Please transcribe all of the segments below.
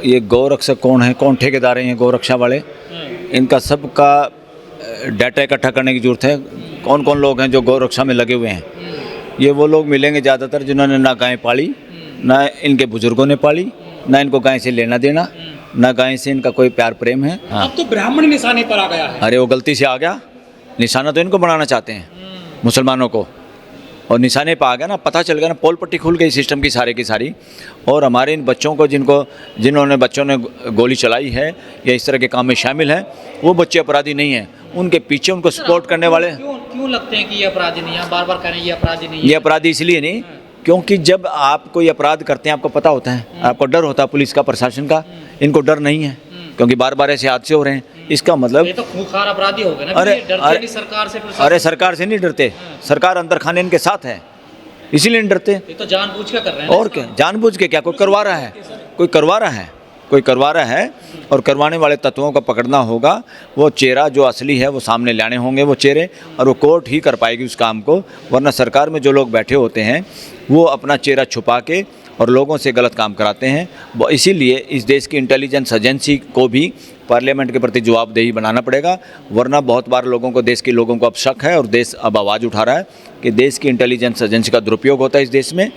ये गौरक्षक कौन है, कौन ठेकेदार हैं ये गौरक्षा वाले, इनका सबका डाटा इकट्ठा करने की ज़रूरत है। कौन कौन लोग हैं जो गौरक्षा में लगे हुए हैं। ये वो लोग मिलेंगे ज़्यादातर जिन्होंने ना गाय पाली, ना इनके बुजुर्गों ने पाली, ना इनको गाय से लेना देना, ना गाय से इनका कोई प्यार प्रेम है। हाँ। अब तो ब्राह्मण निशाने पर आ गया है। अरे वो गलती से आ गया, निशाना तो इनको बनाना चाहते हैं मुसलमानों को, और निशाने पे आ गया ना, पता चल गया ना, पोल पट्टी खुल गई सिस्टम की सारी। और हमारे इन बच्चों को जिन्होंने बच्चों ने गोली चलाई है या इस तरह के काम में शामिल हैं, वो बच्चे अपराधी नहीं हैं। उनके पीछे उनको सपोर्ट करने वाले क्यों लगते हैं कि ये अपराधी नहीं है? बार बार कह रहे हैं ये अपराधी नहीं है। ये अपराधी इसलिए नहीं, क्योंकि जब आप कोई अपराध करते हैं आपको पता होता है, आपको डर होता है पुलिस का, प्रशासन का। इनको डर नहीं है क्योंकि बार बार ऐसे हादसे हो रहे हैं। इसका मतलब ये तो खूंखार अपराधी हो गए ना। अरे डरते नहीं सरकार से, अरे सरकार से नहीं डरते, सरकार अंदर खाने इनके साथ है, इसीलिए नहीं डरते। ये तो जानबूझ के कर रहे हैं। और क्या जानबूझ के? क्या कोई करवा रहा है? कोई करवा रहा है और करवाने वाले तत्वों को पकड़ना होगा। वो चेहरा जो असली है वो सामने लाने होंगे वो चेहरे, और वो कोर्ट ही कर पाएगी उस काम को। वरना सरकार में जो लोग बैठे होते हैं वो अपना चेहरा छुपा के और लोगों से गलत काम कराते हैं। इसीलिए इस देश की इंटेलिजेंस एजेंसी को भी पार्लियामेंट के प्रति जवाबदेही बनाना पड़ेगा। वरना बहुत बार देश के लोगों को अब शक है और देश अब आवाज़ उठा रहा है कि देश की इंटेलिजेंस एजेंसी का दुरुपयोग होता है इस देश में,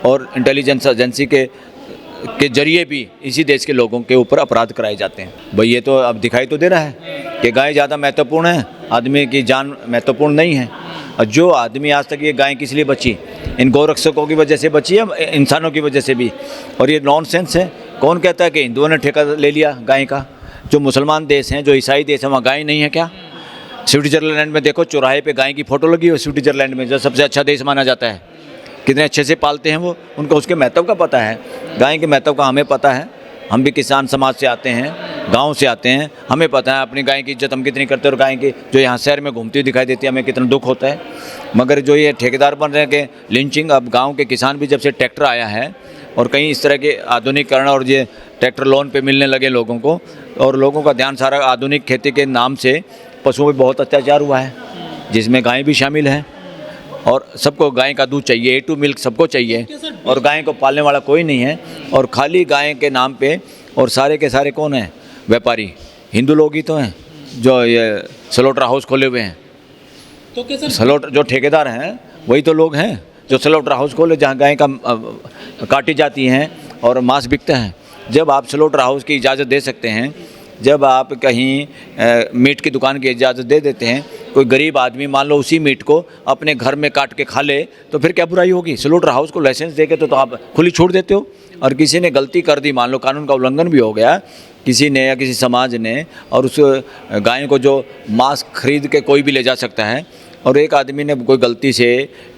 और इंटेलिजेंस एजेंसी के जरिए भी इसी देश के लोगों के ऊपर अपराध कराए जाते हैं। भाई ये तो अब दिखाई तो दे रहा है कि गाय ज़्यादा महत्वपूर्ण है, आदमी की जान महत्वपूर्ण नहीं है। और जो आदमी आज तक ये गाय किस लिए बची, इन गौरक्षकों की वजह से बची है, इंसानों की वजह से भी। और ये नॉनसेंस है। कौन कहता है कि हिंदुओं ने ठेका ले लिया गाय का? जो मुसलमान देश हैं, जो ईसाई देश हैं, वहाँ गाय नहीं है क्या? स्विट्जरलैंड में देखो, चौराहे पे गाय की फ़ोटो लगी हुई। स्विट्जरलैंड में जो सबसे अच्छा देश माना जाता है, कितने अच्छे से पालते हैं वो, उनको उसके महत्व का पता है। गाय के महत्व का हमें पता है। हम भी किसान समाज से आते हैं, गांव से आते हैं, हमें पता है अपनी गाय की इज्जत हम कितनी करते हैं। और गाय की जो यहाँ शहर में घूमती हुई दिखाई देती है, हमें कितना दुख होता है। मगर जो ये ठेकेदार बन रहे हैं कि लिंचिंग, अब गांव के किसान भी जब से ट्रैक्टर आया है और कहीं इस तरह के आधुनिकीकरण और ये ट्रैक्टर लोन पे मिलने लगे लोगों को, और लोगों का ध्यान सारा आधुनिक खेती के नाम से पशुओं पर बहुत अत्याचार हुआ है, जिसमें गाय भी शामिल है। और सबको गाय का दूध चाहिए, A2 मिल्क सबको चाहिए, और गाय को पालने वाला कोई नहीं है। और खाली गाय के नाम पे, और सारे के सारे कौन हैं? व्यापारी हिंदू लोग ही तो हैं जो ये स्लॉटर हाउस खोले हुए हैं। तो कैसे स्लॉटर जो ठेकेदार हैं वही तो लोग हैं जो स्लॉटर हाउस खोले, जहाँ गाय का काटी जाती हैं और मांस बिकता है। जब आप स्लॉटर हाउस की इजाज़त दे सकते हैं, जब आप कहीं मीट की दुकान की इजाज़त दे देते हैं, कोई गरीब आदमी मान लो उसी मीट को अपने घर में काट के खा ले, तो फिर क्या बुराई होगी? स्लॉटर हाउस को लाइसेंस देके तो आप खुली छूट देते हो। और किसी ने गलती कर दी, मान लो कानून का उल्लंघन भी हो गया किसी ने या किसी समाज ने, और उस गाय को जो मांस खरीद के कोई भी ले जा सकता है, और एक आदमी ने कोई गलती से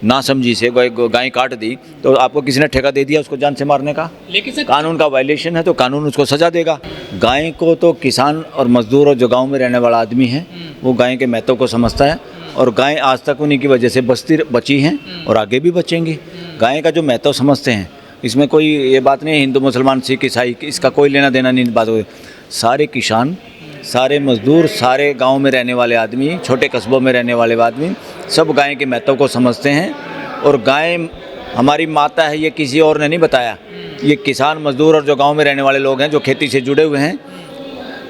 नासमझी से गाय काट दी, तो आपको किसी ने ठेका दे दिया उसको जान से मारने का। लेकिन कानून का वायलेशन है तो कानून उसको सजा देगा। गाय को तो किसान और मजदूर और जो गांव में रहने वाला आदमी है वो गाय के महत्व को समझता है, और गाय आज तक उन्हीं की वजह से बची हैं और आगे भी बचेंगी। गाय का जो महत्व समझते हैं, इसमें कोई ये बात नहीं है हिंदू मुसलमान सिख ईसाई, इसका कोई लेना देना नहीं बात हो। सारे किसान, सारे मजदूर, सारे गांव में रहने वाले आदमी, छोटे कस्बों में रहने वाले आदमी सब गाय के महत्व को समझते हैं। और गाय हमारी माता है, ये किसी और ने नहीं बताया। ये किसान, मजदूर और जो गांव में रहने वाले लोग हैं जो खेती से जुड़े हुए हैं,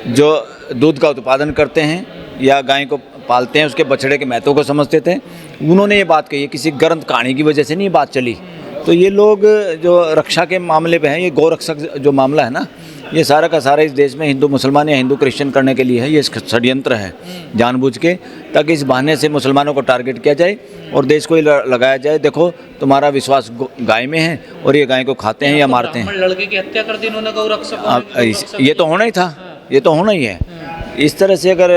जो दूध का उत्पादन करते हैं या गाय को पालते हैं, उसके बछड़े के महत्व को समझते थे। उन्होंने ये बात कही है, किसी ग्रंथ कहानी की वजह से नहीं ये बात चली। तो ये लोग जो रक्षा के मामले पे हैं, ये गौरक्षक जो मामला है ना, ये सारा का सारा इस देश में हिंदू मुसलमान या हिंदू क्रिश्चियन करने के लिए है। ये षड्यंत्र है जानबूझ के, ताकि इस बहाने से मुसलमानों को टारगेट किया जाए और देश को लगाया जाए, देखो तुम्हारा विश्वास गाय में है और ये गाय को खाते हैं या मारते हैं। लड़के की हत्या कर दी इन्होंने गौरक्षक। ये तो होना ही था, ये तो होना ही है। इस तरह से अगर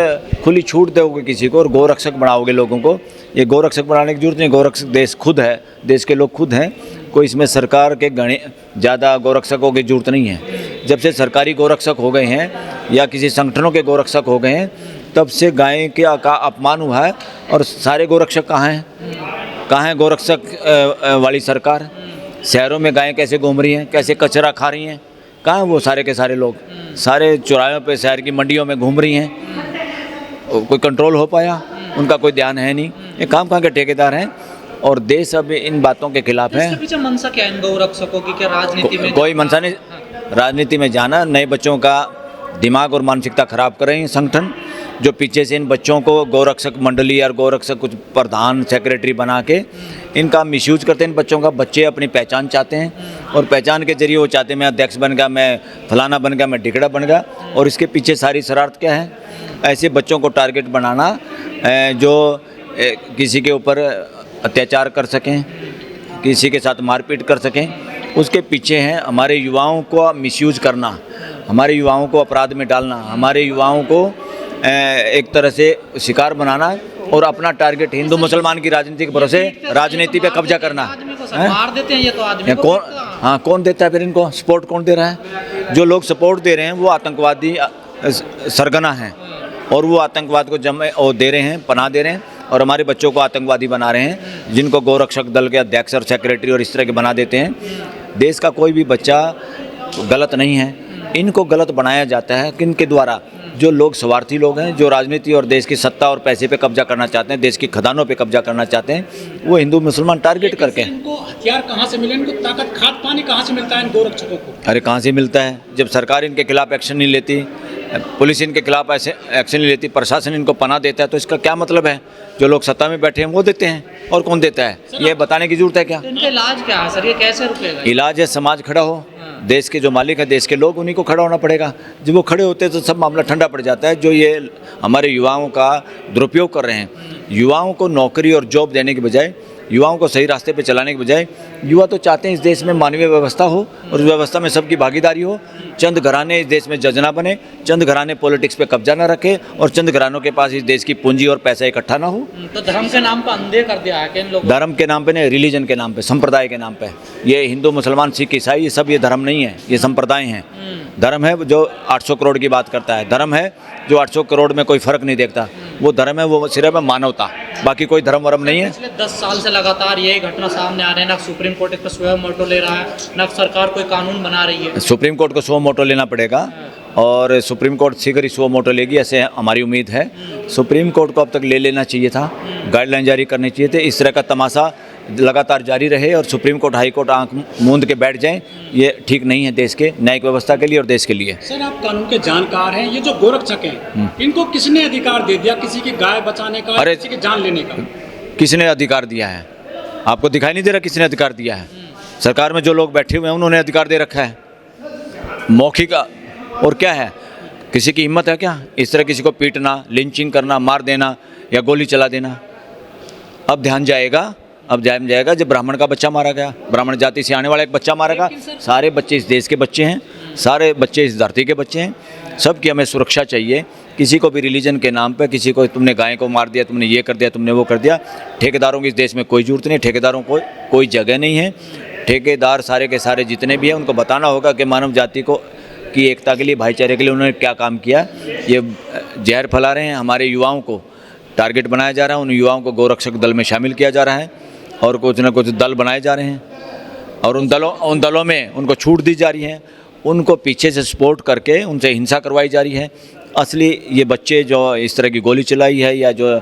खुली छूट दोगे किसी को और गौरक्षक बनाओगे लोगों को, ये गौरक्षक बनाने की जरूरत नहीं। गौरक्षक देश खुद है, देश के लोग खुद हैं। कोई इसमें सरकार के ज़्यादा गौरक्षकों की जरूरत नहीं है। जब से सरकारी गौरक्षक हो गए हैं या किसी संगठनों के गौरक्षक हो गए हैं, तब से गाय के का अपमान हुआ है। और सारे गौरक्षक कहाँ हैं? कहाँ है गौरक्षक वाली सरकार? शहरों में गायें कैसे घूम रही हैं, कैसे कचरा खा रही हैं? कहाँ हैं वो सारे के सारे लोग? सारे चौराहों पे, शहर की मंडियों में घूम रही हैं। कोई कंट्रोल हो पाया? उनका कोई ध्यान है नहीं। ये काम कहाँ के ठेकेदार हैं, और देश अब इन बातों के खिलाफ है। इसके पीछे मंशा क्या है इन गौरक्षकों की? क्या राजनीति में कोई मंशा नहीं, राजनीति में जाना, नए बच्चों का दिमाग और मानसिकता खराब कर रहे हैं संगठन, जो पीछे से इन बच्चों को गोरक्षक मंडली और गोरक्षक कुछ प्रधान सेक्रेटरी बना के इनका मिसयूज करते हैं इन बच्चों का। बच्चे अपनी पहचान चाहते हैं और पहचान के जरिए वो चाहते हैं मैं अध्यक्ष बन गया, मैं फलाना बन गया, मैं ढिकड़ा बन गया। और इसके पीछे सारी शरारत क्या है? ऐसे बच्चों को टारगेट बनाना जो किसी के ऊपर अत्याचार कर सकें, किसी के साथ मारपीट कर सकें, उसके पीछे हैं हमारे युवाओं को मिसयूज करना, हमारे युवाओं को अपराध में डालना, हमारे युवाओं को एक तरह से शिकार बनाना और अपना टारगेट हिंदू मुसलमान की राजनीति के भरोसे राजनीति पे कब्जा करना। मार देते हैं ये तो आदमी को। कौन, हाँ, कौन देता है फिर इनको सपोर्ट? कौन दे रहा है? जो लोग सपोर्ट दे रहे हैं वो आतंकवादी सरगना हैं और वो आतंकवाद को वो दे रहे हैं, पनाह दे रहे हैं और हमारे बच्चों को आतंकवादी बना रहे हैं, जिनको गोरक्षक दल के अध्यक्ष और सेक्रेटरी और इस तरह के बना देते हैं। देश का कोई भी बच्चा गलत नहीं है, इनको गलत बनाया जाता है किनके द्वारा? जो लोग स्वार्थी लोग हैं, जो राजनीति और देश की सत्ता और पैसे पे कब्जा करना चाहते हैं, देश की खदानों पे कब्जा करना चाहते हैं, वो हिंदू मुसलमान टारगेट करके। इनको हथियार कहाँ से मिले, इनको ताकत खाद पानी कहाँ से मिलता है इन गोरक्षकों को? अरे कहाँ से मिलता है? जब सरकार इनके खिलाफ एक्शन नहीं लेती, पुलिस इनके खिलाफ ऐसे एक्शन नहीं लेती, प्रशासन इनको पनाह देता है, तो इसका क्या मतलब है? जो लोग सत्ता में बैठे हैं वो देते हैं, और कौन देता है ये बताने की जरूरत है क्या? तो इनका इलाज क्या है सर, ये कैसे रुकेगा? इलाज है समाज खड़ा हो, देश के जो मालिक है, देश के लोग, उन्हीं को खड़ा होना पड़ेगा। जब वो खड़े होते हैं तो सब मामला ठंडा पड़ जाता है। जो ये हमारे युवाओं का दुरुपयोग कर रहे हैं, युवाओं को नौकरी और जॉब देने के बजाय, युवाओं को सही रास्ते पे चलाने के बजाय, युवा तो चाहते हैं इस देश में मानवीय व्यवस्था हो और उस व्यवस्था में सबकी भागीदारी हो। चंद घराने इस देश में जज ना बने, चंद घराने पॉलिटिक्स पे कब्जा ना रखे और चंद घरानों के पास इस देश की पूंजी और पैसा इकट्ठा ना हो। तो धर्म के नाम पर अंधे कर दिया है कि इन लोगों? धर्म के नाम पे नहीं, रिलीजन के नाम पे, संप्रदाय के नाम पे। ये हिंदू मुसलमान सिख ईसाई ये सब ये धर्म नहीं है, ये संप्रदाय हैं। धर्म है जो 800 करोड़ की बात करता है, धर्म है जो 800 करोड़ में कोई फर्क नहीं देखता, वो धर्म है, वो सिर्फ है मानवता, बाकी कोई धर्म वरम नहीं है। पिछले 10 साल से लगातार यही घटना सामने आ रहे हैं, ना सुप्रीम कोर्ट इस पर स्वयं मोटो ले रहा है, ना सरकार कोई कानून बना रही है। सुप्रीम कोर्ट को 100 मोटो लेना पड़ेगा और सुप्रीम कोर्ट शीघ्र ही 100 मोटो लेगी, ऐसे हमारी उम्मीद है। सुप्रीम कोर्ट को अब तक ले लेना चाहिए था, गाइडलाइन जारी करनी चाहिए थे। इस तरह का तमाशा लगातार जारी रहे और सुप्रीम कोर्ट हाई कोर्ट आंख मूंद के बैठ जाएं, ये ठीक नहीं है देश के न्यायिक व्यवस्था के लिए और देश के लिए। सर आप कानून के जानकार हैं, ये जो गोरक्षक हैं इनको किसने अधिकार दे दिया किसी की गाय बचाने का, अरे किसी की जान लेने का? किसने अधिकार दिया है? आपको दिखाई नहीं दे रहा किसने अधिकार दिया है? सरकार में जो लोग बैठे हुए हैं उन्होंने अधिकार दे रखा है, मौखिक। और क्या है, किसी की हिम्मत है क्या इस तरह किसी को पीटना, लिंचिंग करना, मार देना या गोली चला देना? अब ध्यान जाएगा जब ब्राह्मण का बच्चा मारा गया, ब्राह्मण जाति से आने वाला एक बच्चा मारा गया। सारे बच्चे इस देश के बच्चे हैं, सारे बच्चे इस धरती के बच्चे हैं, सबकी हमें सुरक्षा चाहिए। किसी को भी रिलीजन के नाम पे किसी को तुमने गाय को मार दिया, तुमने ये कर दिया, तुमने वो कर दिया, ठेकेदारों की इस देश में कोई जरूरत नहीं, ठेकेदारों को कोई जगह नहीं है। ठेकेदार सारे के सारे जितने भी हैं उनको बताना होगा कि मानव जाति को की एकता के लिए, भाईचारे के लिए उन्होंने क्या काम किया। ये जहर फैला रहे हैं, हमारे युवाओं को टारगेट बनाया जा रहा है, उन युवाओं को गोरक्षक दल में शामिल किया जा रहा है और कुछ न कुछ दल बनाए जा रहे हैं और उन दलों में उनको छूट दी जा रही है, उनको पीछे से सपोर्ट करके उनसे हिंसा करवाई जा रही है। असली ये बच्चे जो इस तरह की गोली चलाई है या जो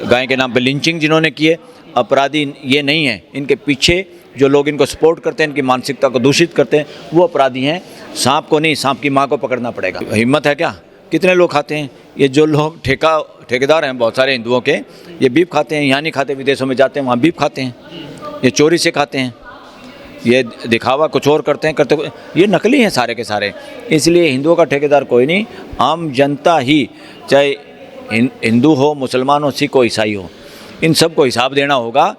गाय के नाम पे लिंचिंग जिन्होंने किए, अपराधी ये नहीं है, इनके पीछे जो लोग इनको सपोर्ट करते हैं, इनकी मानसिकता को दूषित करते हैं, वो अपराधी हैं। सांप को नहीं, सांप की माँ को पकड़ना पड़ेगा। हिम्मत है क्या? कितने लोग खाते हैं ये जो लोग ठेकेदार हैं बहुत सारे हिंदुओं के, ये बीफ खाते हैं, यहाँ नहीं खाते, विदेशों में जाते हैं वहाँ बीफ खाते हैं, ये चोरी से खाते हैं, ये दिखावा कुछ और करते हैं, ये नकली हैं सारे के सारे। इसलिए हिंदुओं का ठेकेदार कोई नहीं, आम जनता ही, चाहे हिंदू हो, मुसलमान हो, सिख हो, ईसाई हो, इन सब को हिसाब देना होगा।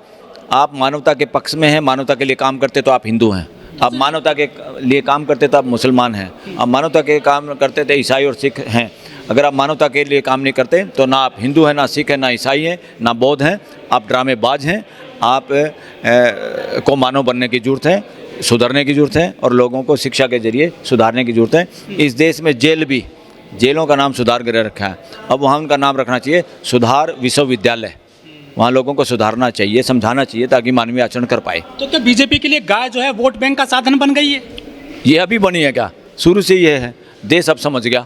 आप मानवता के पक्ष में हैं, मानवता के लिए काम करते तो आप हिंदू हैं, आप मानवता के लिए काम करते तो आप मुसलमान हैं, आप मानवता के काम करते थे ईसाई और सिख हैं। अगर आप मानवता के लिए काम नहीं करते तो ना आप हिंदू हैं, ना सिख हैं, ना ईसाई हैं, ना बौद्ध हैं, आप ड्रामेबाज हैं। आप को मानव बनने की ज़रूरत है, सुधरने की ज़रूरत है और लोगों को शिक्षा के जरिए सुधारने की ज़रूरत है। इस देश में जेलों का नाम सुधार गृह रखा है, अब वहाँ उनका नाम रखना चाहिए सुधार विश्वविद्यालय। वहाँ लोगों को सुधारना चाहिए, समझाना चाहिए ताकि मानवीय आचरण कर पाए। तो क्या बीजेपी के लिए गाय जो है वोट बैंक का साधन बन गई है? ये अभी बनी है क्या? शुरू से ये है, देश अब समझ गया,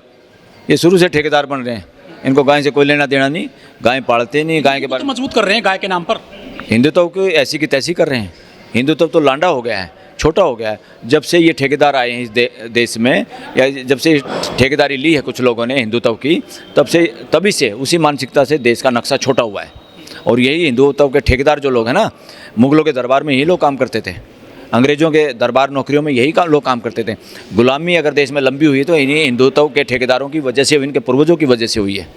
ये शुरू से ठेकेदार बन रहे हैं, इनको गाय से कोई लेना देना नहीं, गाय पालते नहीं, गाय के बारे में मजबूत कर रहे हैं गाय के नाम पर। हिंदुत्व को ऐसी की तैसी कर रहे हैं, हिंदुत्व तो लांडा हो गया है। छोटा हो गया है। जब से ये ठेकेदार आए हैं इस देश में, या जब से ठेकेदारी ली है कुछ लोगों ने हिंदुत्व की, तभी से उसी मानसिकता से देश का नक्शा छोटा हुआ है। और यही हिंदुत्व के ठेकेदार जो लोग हैं ना, मुगलों के दरबार में यही लोग काम करते थे, अंग्रेज़ों के दरबार नौकरियों में यही लोग काम करते थे। गुलामी अगर देश में लंबी हुई है तो इन्हीं हिंदुत्व के ठेकेदारों की वजह से, इनके पूर्वजों की वजह से हुई है,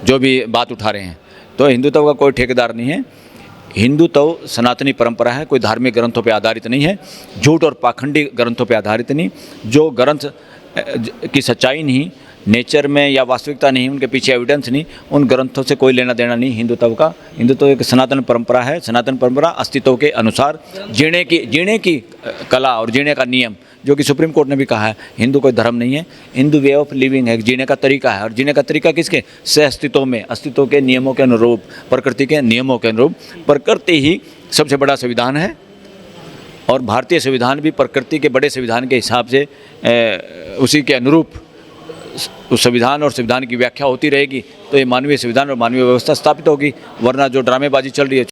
जो भी बात उठा रहे हैं। तो हिंदुत्व का कोई ठेकेदार नहीं है। हिंदुत्व सनातनी परंपरा है, कोई धार्मिक ग्रंथों पर आधारित नहीं है, झूठ और पाखंडी ग्रंथों पर आधारित नहीं। जो ग्रंथ की सच्चाई नहीं, नेचर में या वास्तविकता नहीं, उनके पीछे एविडेंस नहीं, उन ग्रंथों से कोई लेना देना नहीं हिंदुत्व का। हिंदुत्व एक सनातन परंपरा है। सनातन परंपरा अस्तित्व के अनुसार जीने की कला और जीने का नियम, जो कि सुप्रीम कोर्ट ने भी कहा है, हिंदू कोई धर्म नहीं है, हिंदू वे ऑफ लिविंग है, जीने का तरीका है। और जीने का तरीका किसके? सह अस्तित्व में, अस्तित्व के नियमों के अनुरूप, प्रकृति के नियमों के अनुरूप। प्रकृति ही सबसे बड़ा संविधान है और भारतीय संविधान भी प्रकृति के बड़े संविधान के हिसाब से उसी के अनुरूप उस संविधान और संविधान की व्याख्या होती रहेगी। तो ये मानवीय संविधान और मानवीय व्यवस्था स्थापित होगी, वरना जो ड्रामेबाजी चल रही है